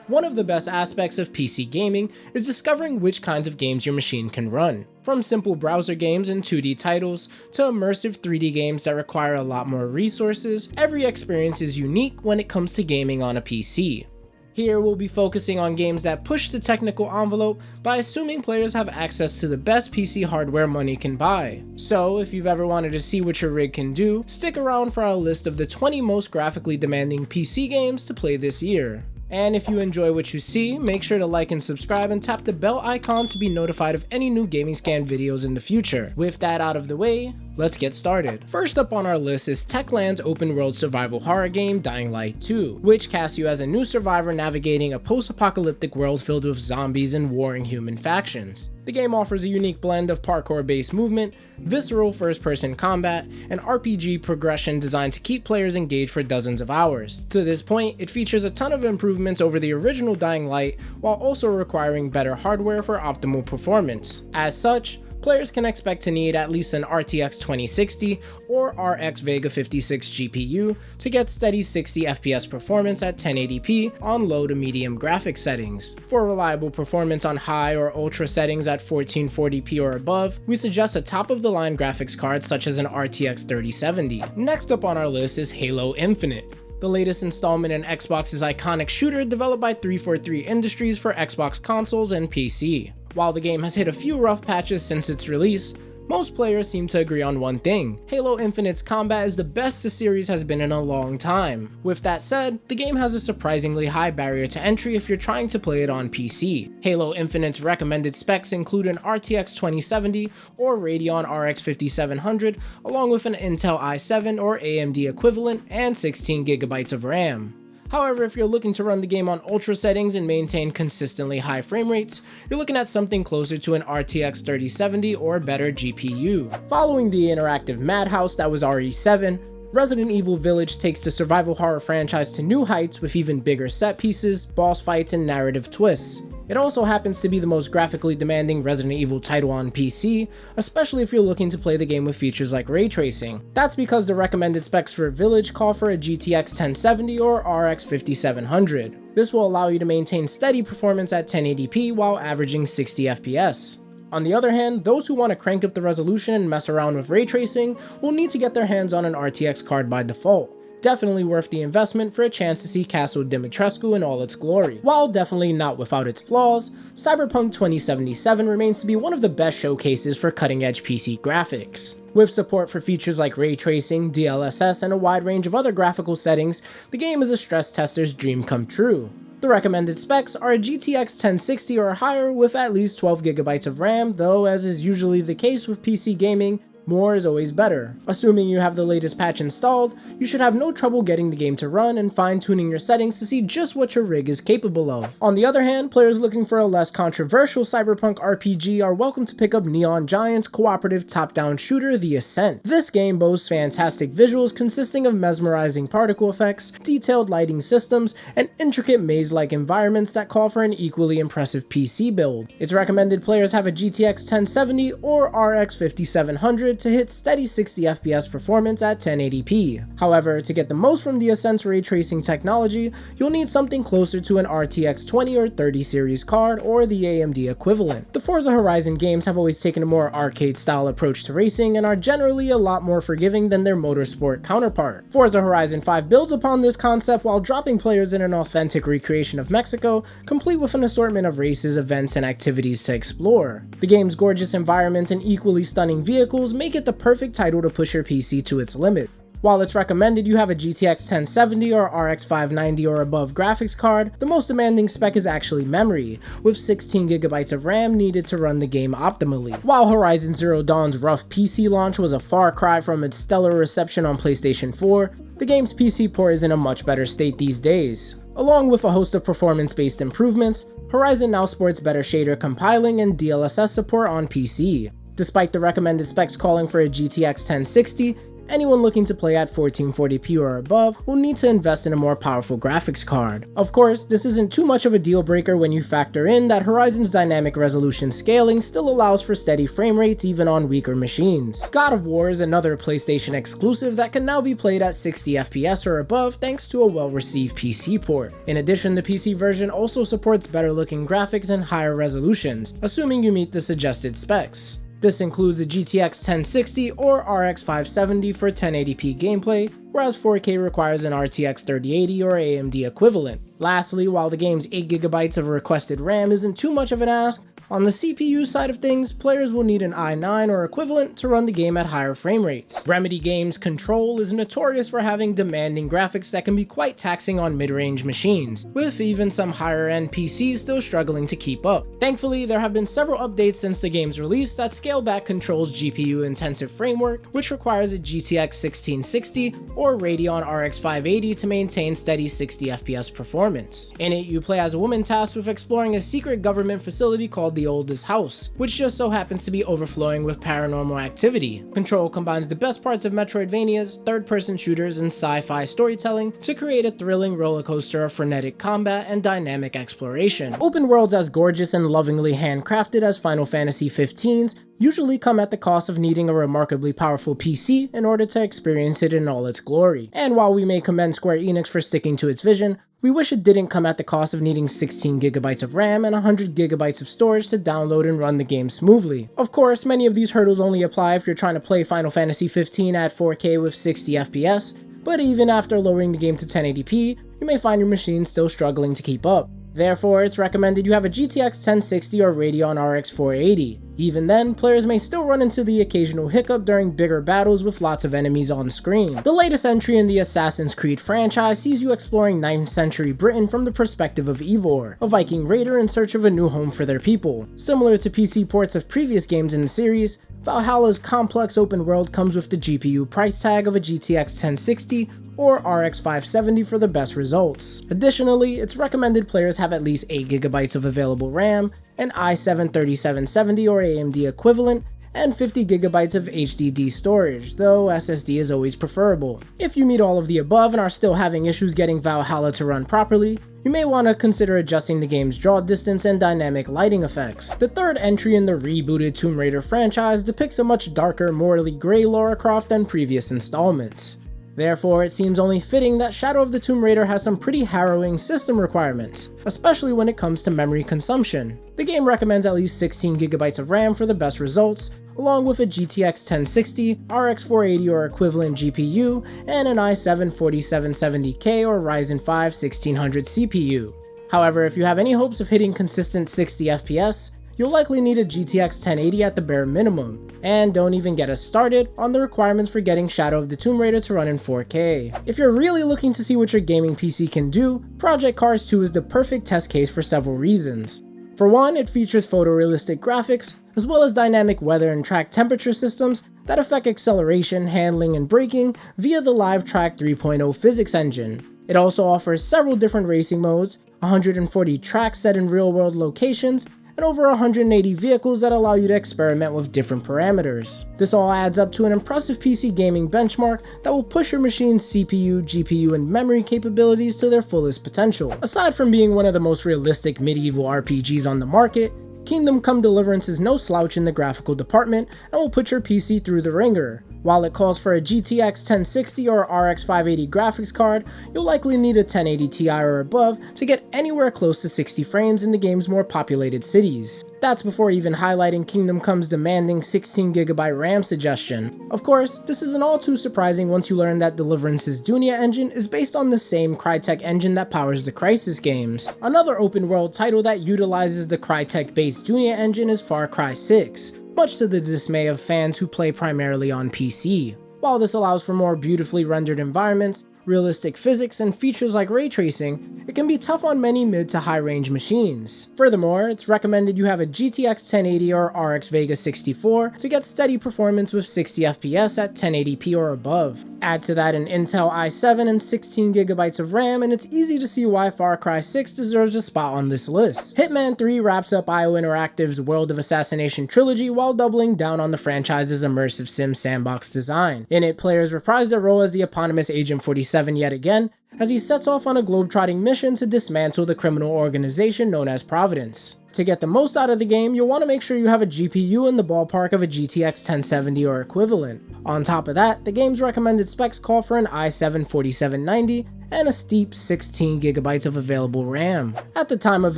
One of the best aspects of PC gaming is discovering which kinds of games your machine can run. From simple browser games and 2D titles, to immersive 3D games that require a lot more resources, every experience is unique when it comes to gaming on a PC. Here we'll be focusing on games that push the technical envelope by assuming players have access to the best PC hardware money can buy. So if you've ever wanted to see what your rig can do, stick around for our list of the 20 most graphically demanding PC games to play this year. And if you enjoy what you see, make sure to like and subscribe and tap the bell icon to be notified of any new Gaming Scan videos in the future. With that out of the way, let's get started. First up on our list is Techland's open world survival horror game Dying Light 2, which casts you as a new survivor navigating a post-apocalyptic world filled with zombies and warring human factions. The game offers a unique blend of parkour-based movement, visceral first-person combat, and RPG progression designed to keep players engaged for dozens of hours. To this point, it features a ton of improvements over the original Dying Light, while also requiring better hardware for optimal performance. As such, players can expect to need at least an RTX 2060 or RX Vega 56 GPU to get steady 60 FPS performance at 1080p on low to medium graphics settings. For reliable performance on high or ultra settings at 1440p or above, we suggest a top-of-the-line graphics card such as an RTX 3070. Next up on our list is Halo Infinite, the latest installment in Xbox's iconic shooter developed by 343 Industries for Xbox consoles and PC. While the game has hit a few rough patches since its release, most players seem to agree on one thing: Halo Infinite's combat is the best the series has been in a long time. With that said, the game has a surprisingly high barrier to entry if you're trying to play it on PC. Halo Infinite's recommended specs include an RTX 2070 or Radeon RX 5700, along with an Intel i7 or AMD equivalent and 16GB of RAM. However, if you're looking to run the game on ultra settings and maintain consistently high frame rates, you're looking at something closer to an RTX 3070 or better GPU. Following the interactive madhouse that was RE7, Resident Evil Village takes the survival horror franchise to new heights with even bigger set pieces, boss fights, and narrative twists. It also happens to be the most graphically demanding Resident Evil title on PC, especially if you're looking to play the game with features like ray tracing. That's because the recommended specs for Village call for a GTX 1070 or RX 5700. This will allow you to maintain steady performance at 1080p while averaging 60 FPS. On the other hand, those who want to crank up the resolution and mess around with ray tracing will need to get their hands on an RTX card by default. Definitely worth the investment for a chance to see Castle Dimitrescu in all its glory. While definitely not without its flaws, Cyberpunk 2077 remains to be one of the best showcases for cutting-edge PC graphics. With support for features like ray tracing, DLSS, and a wide range of other graphical settings, the game is a stress tester's dream come true. The recommended specs are a GTX 1060 or higher with at least 12GB of RAM, though as is usually the case with PC gaming, more is always better. Assuming you have the latest patch installed, you should have no trouble getting the game to run and fine-tuning your settings to see just what your rig is capable of. On the other hand, players looking for a less controversial Cyberpunk RPG are welcome to pick up Neon Giant's cooperative top-down shooter, The Ascent. This game boasts fantastic visuals consisting of mesmerizing particle effects, detailed lighting systems, and intricate maze-like environments that call for an equally impressive PC build. Its recommended players have a GTX 1070 or RX 5700 to hit steady 60 FPS performance at 1080p. However, to get the most from the Ascent's ray tracing technology, you'll need something closer to an RTX 20 or 30 series card or the AMD equivalent. The Forza Horizon games have always taken a more arcade-style approach to racing and are generally a lot more forgiving than their motorsport counterpart. Forza Horizon 5 builds upon this concept while dropping players in an authentic recreation of Mexico, complete with an assortment of races, events, and activities to explore. The game's gorgeous environments and equally stunning vehicles make it the perfect title to push your PC to its limit. While it's recommended you have a GTX 1070 or RX 590 or above graphics card, the most demanding spec is actually memory, with 16GB of RAM needed to run the game optimally. While Horizon Zero Dawn's rough PC launch was a far cry from its stellar reception on PlayStation 4, the game's PC port is in a much better state these days. Along with a host of performance-based improvements, Horizon now sports better shader compiling and DLSS support on PC. Despite the recommended specs calling for a GTX 1060, anyone looking to play at 1440p or above will need to invest in a more powerful graphics card. Of course, this isn't too much of a deal breaker when you factor in that Horizon's dynamic resolution scaling still allows for steady frame rates even on weaker machines. God of War is another PlayStation exclusive that can now be played at 60 FPS or above thanks to a well-received PC port. In addition, the PC version also supports better looking graphics and higher resolutions, assuming you meet the suggested specs. This includes the GTX 1060 or RX 570 for 1080p gameplay, whereas 4K requires an RTX 3080 or AMD equivalent. Lastly, while the game's 8GB of requested RAM isn't too much of an ask, on the CPU side of things, players will need an i9 or equivalent to run the game at higher frame rates. Remedy Games' Control is notorious for having demanding graphics that can be quite taxing on mid-range machines, with even some higher-end PCs still struggling to keep up. Thankfully, there have been several updates since the game's release that scale back Control's GPU-intensive framework, which requires a GTX 1660 or Radeon RX 580 to maintain steady 60 FPS performance. In it, you play as a woman tasked with exploring a secret government facility called the Oldest House, which just so happens to be overflowing with paranormal activity. Control combines the best parts of Metroidvanias, third-person shooters, and sci-fi storytelling to create a thrilling rollercoaster of frenetic combat and dynamic exploration. Open worlds as gorgeous and lovingly handcrafted as Final Fantasy XV's usually come at the cost of needing a remarkably powerful PC in order to experience it in all its glory. And while we may commend Square Enix for sticking to its vision, we wish it didn't come at the cost of needing 16GB of RAM and 100GB of storage to download and run the game smoothly. Of course, many of these hurdles only apply if you're trying to play Final Fantasy XV at 4K with 60 FPS, but even after lowering the game to 1080p, you may find your machine still struggling to keep up. Therefore, it's recommended you have a GTX 1060 or Radeon RX 480. Even then, players may still run into the occasional hiccup during bigger battles with lots of enemies on screen. The latest entry in the Assassin's Creed franchise sees you exploring 9th century Britain from the perspective of Eivor, a Viking raider in search of a new home for their people. Similar to PC ports of previous games in the series, Valhalla's complex open world comes with the GPU price tag of a GTX 1060 or RX 570 for the best results. Additionally, it's recommended players have at least 8GB of available RAM, an i7 3770 or AMD equivalent, and 50GB of HDD storage, though SSD is always preferable. If you meet all of the above and are still having issues getting Valhalla to run properly, you may want to consider adjusting the game's draw distance and dynamic lighting effects. The third entry in the rebooted Tomb Raider franchise depicts a much darker, morally grey Lara Croft than previous installments. Therefore, it seems only fitting that Shadow of the Tomb Raider has some pretty harrowing system requirements, especially when it comes to memory consumption. The game recommends at least 16GB of RAM for the best results, along with a GTX 1060, RX 480 or equivalent GPU, and an i7 4770K or Ryzen 5 1600 CPU. However, if you have any hopes of hitting consistent 60 FPS, you'll likely need a GTX 1080 at the bare minimum, and don't even get us started on the requirements for getting Shadow of the Tomb Raider to run in 4K. If you're really looking to see what your gaming PC can do, Project Cars 2 is the perfect test case for several reasons. For one, it features photorealistic graphics, as well as dynamic weather and track temperature systems that affect acceleration, handling, and braking via the LiveTrack 3.0 physics engine. It also offers several different racing modes, 140 tracks set in real-world locations, and over 180 vehicles that allow you to experiment with different parameters. This all adds up to an impressive PC gaming benchmark that will push your machine's CPU, GPU, and memory capabilities to their fullest potential. Aside from being one of the most realistic medieval RPGs on the market, Kingdom Come Deliverance is no slouch in the graphical department and will put your PC through the ringer. While it calls for a GTX 1060 or RX 580 graphics card, you'll likely need a 1080 Ti or above to get anywhere close to 60 frames in the game's more populated cities. That's before even highlighting Kingdom Come's demanding 16GB RAM suggestion. Of course, this isn't all too surprising once you learn that Deliverance's Dunia engine is based on the same Crytek engine that powers the Crysis games. Another open world title that utilizes the Crytek-based Dunia engine is Far Cry 6. Much to the dismay of fans who play primarily on PC. While this allows for more beautifully rendered environments, realistic physics, and features like ray tracing, it can be tough on many mid to high range machines. Furthermore, it's recommended you have a GTX 1080 or RX Vega 64 to get steady performance with 60 FPS at 1080p or above. Add to that an Intel i7 and 16GB of RAM, and it's easy to see why Far Cry 6 deserves a spot on this list. Hitman 3 wraps up IO Interactive's World of Assassination trilogy while doubling down on the franchise's immersive sim sandbox design. In it, players reprise their role as the eponymous Agent 47 yet again, as he sets off on a globetrotting mission to dismantle the criminal organization known as Providence. To get the most out of the game, you'll want to make sure you have a GPU in the ballpark of a GTX 1070 or equivalent. On top of that, the game's recommended specs call for an i7 4790 and a steep 16GB of available RAM. At the time of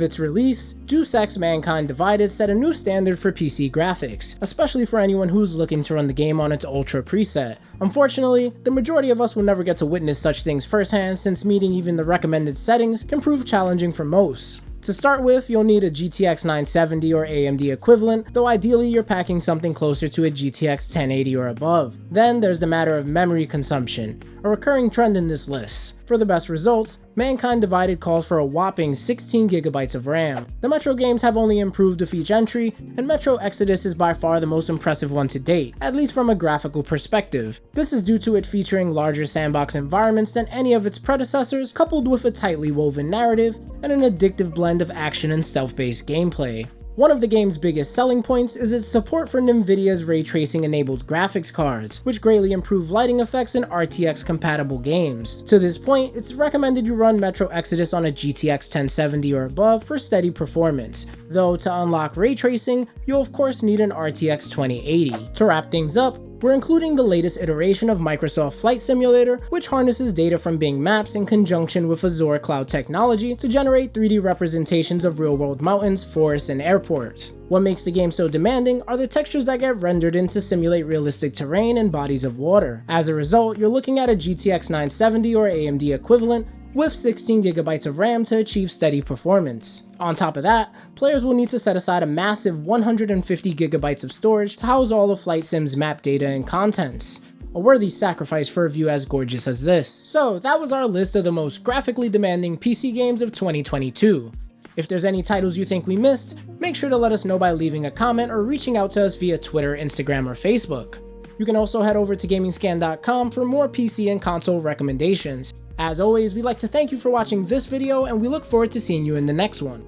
its release, Deus Ex: Mankind Divided set a new standard for PC graphics, especially for anyone who's looking to run the game on its Ultra preset. Unfortunately, the majority of us will never get to witness such things firsthand, since meeting even the recommended settings can prove challenging for most. To start with, you'll need a GTX 970 or AMD equivalent, though ideally you're packing something closer to a GTX 1080 or above. Then there's the matter of memory consumption, a recurring trend in this list. For the best results, Mankind Divided calls for a whopping 16GB of RAM. The Metro games have only improved with each entry, and Metro Exodus is by far the most impressive one to date, at least from a graphical perspective. This is due to it featuring larger sandbox environments than any of its predecessors, coupled with a tightly woven narrative and an addictive blend of action and stealth-based gameplay. One of the game's biggest selling points is its support for NVIDIA's ray tracing enabled graphics cards, which greatly improve lighting effects in RTX compatible games. To this point, it's recommended you run Metro Exodus on a GTX 1070 or above for steady performance, though to unlock ray tracing, you'll of course need an RTX 2080. To wrap things up, we're including the latest iteration of Microsoft Flight Simulator, which harnesses data from Bing Maps in conjunction with Azure cloud technology to generate 3D representations of real-world mountains, forests, and airports. What makes the game so demanding are the textures that get rendered in to simulate realistic terrain and bodies of water. As a result, you're looking at a GTX 970 or AMD equivalent with 16GB of RAM to achieve steady performance. On top of that, players will need to set aside a massive 150GB of storage to house all of Flight Sim's map data and contents. A worthy sacrifice for a view as gorgeous as this. So that was our list of the most graphically demanding PC games of 2022. If there's any titles you think we missed, make sure to let us know by leaving a comment or reaching out to us via Twitter, Instagram, or Facebook. You can also head over to GamingScan.com for more PC and console recommendations. As always, we'd like to thank you for watching this video, and we look forward to seeing you in the next one.